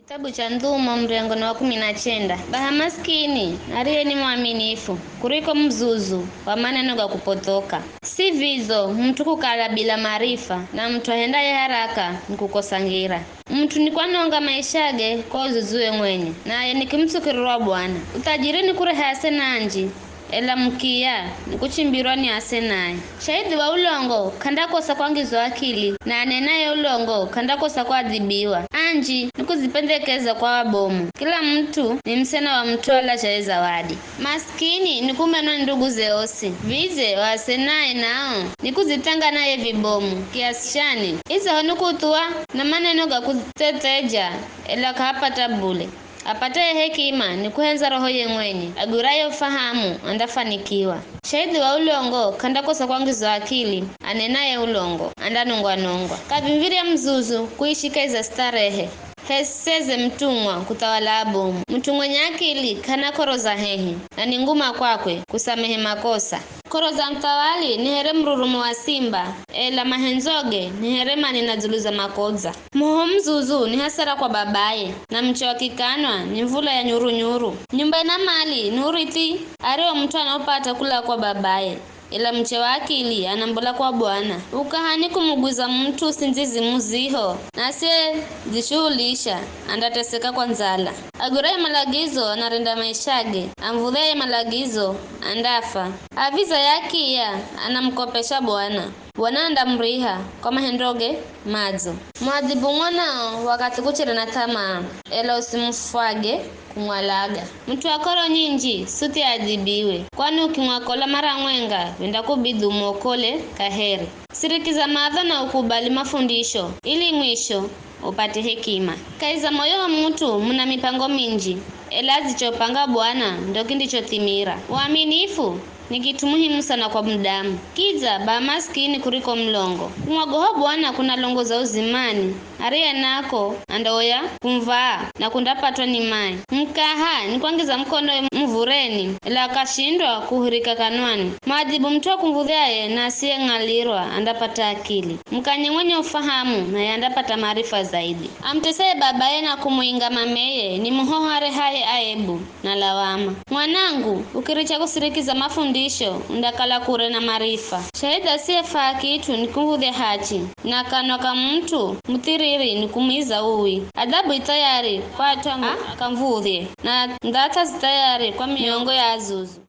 Kitabu cha Ndhumo mrengo wa 19. Baha maskini ariye ni mwaminifu kuliko mzuzu wa maneno ga kupotoka. Si vizo mtu kukala bila maarifa, na mtu ahendaye haraka nikukosa ngira. Mtu ni kwanonga maishage kwa uzuzue mwenye, naye nikimsukirwa Bwana. Utajirini kure hase nanji, ela mkia nikuchimbirwa ni asenaye. Shahidi wa ulongo kandakosa kuangizwa akili, na anenaye ulongo kandakosa kuadhibiwa. Anji nikuzipendekeza kwa wabomu, kila mtu ni msena wa mtola cha zawadi. Maskini nikumenwa ndugu zeosi, vize wa asenaye nao nikuzitanga naye vibomu. Kiasi chani iza honukutua na maneno ga kuteteja, ela kahapata bule. Apataye hekima ni kuhenza roho ye mwenye, aguraye ufahamu andafanikiwa. Shahidi wa ulongo kandakosa kuangizwa akili, anenaye ulongo andanongwa. Kavimviri mzuzu kuishika iza starehe, heseze mtumwa kutawala abomu. Mtu mwenye akili kana koroza hehi, na ni nguma kwakwe kusamehe makosa. Koroza mtawali ni here mrurumu wa simba, ela mahenzoge ni here mani na zuluza makoza. Muho mzuzu ni hasara kwa babaye, na mche wa kikanwa ni mvula ya nyuru. Nyumba ina mali ni urithi areo mtu anaopata kula kwa babaye, ila mche wa akili anambola kwa Bwana. Ukahani kumuguza mtu sinzizi muziho, na siye zishuhulisha andateseka kwa nzala. Aguraye malagizo anarenda maishage, amvudhaye malagizo andafa. Aviza yakia anamkopesha Bwana, Bwana andamriha kwa mahendoge madzo. Mwadhibu mwanao wakati kuchire na tamaa, ela usimfage kumwalaga. Mtu akoro nyinji suti adhibiwe, kwani ukimwakola mara mwenga wenda kubidi umwokole kaheri. Sirikiza madha na ukubali mafundisho, ili mwisho upate hekima. Kaiza moyo wa mtu muna mipango minji, ela zichopanga Bwana ndo kindichotimira. Uaminifu ni kitu muhimu sana kwa mdamu. Kiza ba maskini kuliko mlongo. Kumwagoho Bwana kuna longo za uzimani, ariye nako andoya kumvaa na kundapatwa ni mai. Mkaha ni kuangiza mkono mvureni, ila akashindwa kuhurika kanwani. Majibu mtu kumvudhaye na asiye ngalirwa andapata akili. Mkanye mwenye ufahamu na yandapata maarifa zaidi. Amtesaye babaye na kumuinga mameye ni muhohare haye aebu na lawama. Mwanangu, ukiricha kusirikiza mafundisho ndakala kure na maarifa. Shahidi asiyefaa kitu ni kumvudhe hachi, na kanwa ka mtu mtiriri ni kumiza uwi. Adhabu itayari kwa tangu kamvudhe, na ndata zitayari kwa miongo ya azuzu.